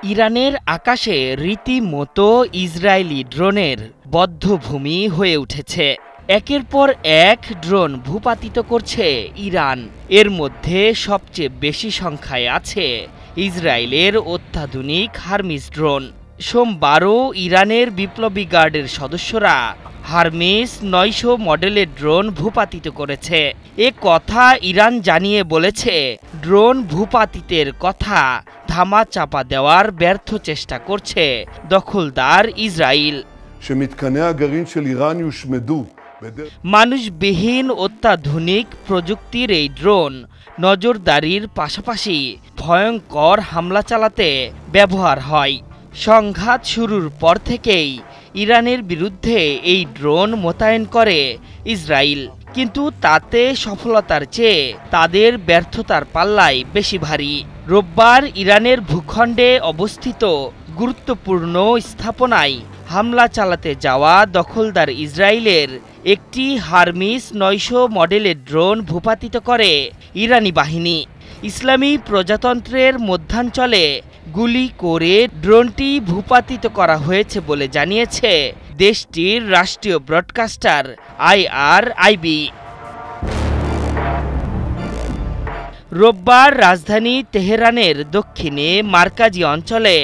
ইরানের আকাশে রীতিমতো ইসরায়েলি ড্রোনের বধ্যভূমি হয়ে উঠেছে। একের পর এক ড্রোন ভূপাতিত করছে ইরান। এর মধ্যে সবচেয়ে বেশি সংখ্যায় আছে ইসরায়েলের অত্যাধুনিক হারমিস ড্রোন। সোমবারও ইরানের বিপ্লবী গার্ডের সদস্যরা হারমিস ৯০০ মডেলের ড্রোন ভূপাতিত করেছে। এ কথা ইরান জানিয়ে বলেছে, ড্রোন ভূপাতিতের কথা ধামাচাপা দেওয়ার ব্যর্থ চেষ্টা করছে দখলদার ইসরায়েল। মানুষবিহীন অত্যাধুনিক প্রযুক্তির এই ড্রোন নজরদারির পাশাপাশি ভয়ঙ্কর হামলা চালাতে ব্যবহার হয়। সংঘাত শুরুর পর থেকেই ইরানের বিরুদ্ধে এই ড্রোন মোতায়েন করে ইসরায়েল, কিন্তু তাতে সফলতার চেয়ে তাদের ব্যর্থতার পাল্লাই বেশি ভারী। রোববার ইরানের ভূখণ্ডে অবস্থিত গুরুত্বপূর্ণ স্থাপনায় হামলা চালাতে যাওয়া দখলদার ইসরায়েলের একটি হারমিস ৯০০ মডেলের ড্রোন ভূপাতিত করে ইরানি বাহিনী। ইসলামী প্রজাতন্ত্রের মধ্যাঞ্চলে গুলি করে ড্রোনটি ভূপাতিত করা হয়েছে বলে জানিয়েছে দেশটির রাষ্ট্রীয় ব্রডকাস্টার IRIB। রোববার রাজধানী তেহরানের দক্ষিণে মার্কাজি অঞ্চলে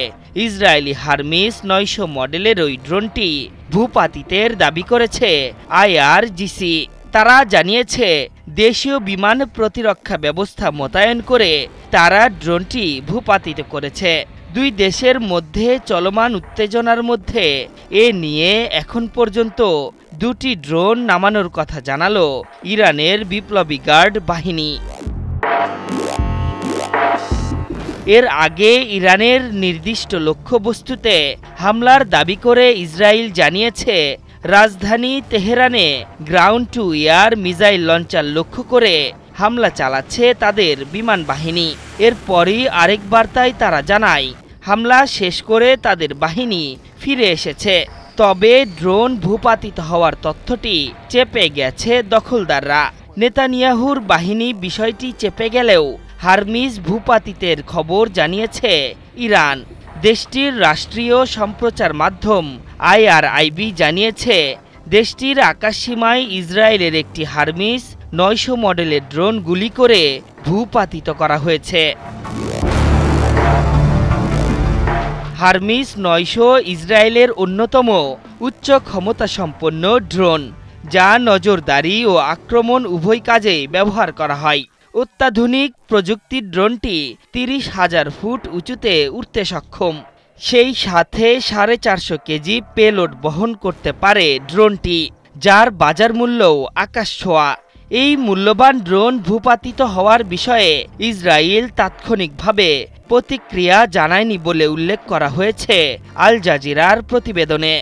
ইসরায়েলি হারমিস ৯০০ মডেলের ওই ড্রোনটি ভূপাতিতের দাবি করেছে IRGC। তারা জানিয়েছে, দেশীয় বিমান প্রতিরক্ষা ব্যবস্থা মোতায়েন করে তারা ড্রোনটি ভূপাতিত করেছে। দুই দেশের মধ্যে চলমান উত্তেজনার মধ্যে এ নিয়ে এখন পর্যন্ত দুটি ড্রোন নামানোর কথা জানালো ইরানের বিপ্লবী গার্ড বাহিনী। এর আগে ইরানের নির্দিষ্ট লক্ষ্যবস্তুতে হামলার দাবি করে ইসরায়েল জানিয়েছে, রাজধানী তেহরানে ground to air missile launcher লক্ষ্য করে হামলা চালাচ্ছে তাদের বিমান বাহিনী। এরপরই আরেক বার্তায় তারা জানায়, হামলা শেষ করে তাদের বাহিনী ফিরে এসেছে। তবে ড্রোন ভূপাতিত হওয়ার তথ্যটি চেপে গেছে দখলদাররা। নেতানিয়াহুর বাহিনী বিষয়টি চেপে গেলেও হারমিস ভূপাতিতের খবর জানিয়েছে ইরান। দেশটির রাষ্ট্রীয় সম্প্রচার মাধ্যম IRIB জানিয়েছে, দেশটির আকাশসীমায় ইসরায়েলের একটি হারমিস ৯০০ মডেলের ড্রোন গুলি করে ভূপাতিত করা হয়েছে। হারমিস ৯০০ ইসরায়েলের অন্যতম উচ্চ ক্ষমতাসম্পন্ন ড্রোন, যা নজরদারি ও আক্রমণ উভয় কাজেই ব্যবহার করা হয়। অত্যাধুনিক প্রযুক্তির ড্রোনটি ৩০,০০০ ফুট উঁচুতে উঠতে সক্ষম। সেই সাথে ৪৫০ কেজি পেলোড বহন করতে পারে ড্রোনটি, যার বাজার মূল্যও আকাশ ছোঁয়া। এই মূল্যবান ড্রোন ভূপাতিত হওয়ার বিষয়ে ইসরায়েল তাৎক্ষণিকভাবে প্রতিক্রিয়া জানায়নি বলে উল্লেখ করা হয়েছে আল জাজিরার প্রতিবেদনে।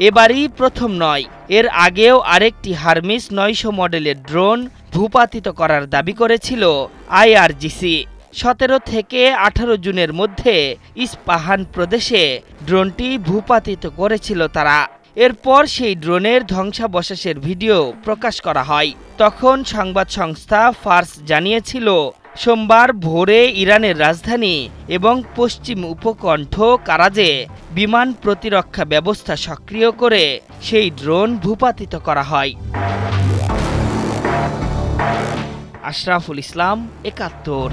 এবারই প্রথম নয়, এর আগেও আরেকটি হারমিস ৯০০ মডেলের ড্রোন ভূপাতিত করার দাবি করেছিল IRGC। ১৭ থেকে ১৮ জুনের মধ্যে ইস্পাহান প্রদেশে ড্রোনটি ভূপাতিত করেছিল তারা। এরপর সেই ড্রোনের ধ্বংসাবশেষের ভিডিও প্রকাশ করা হয়। তখন সংবাদ সংস্থা ফার্স জানিয়েছিল, সোমবার ভোরে ইরানের রাজধানী এবং পশ্চিম উপকণ্ঠ কারাজে বিমান প্রতিরক্ষা ব্যবস্থা সক্রিয় করে সেই ড্রোন ভূপাতিত করা হয়। আশরাফুল ইসলাম, ৭১।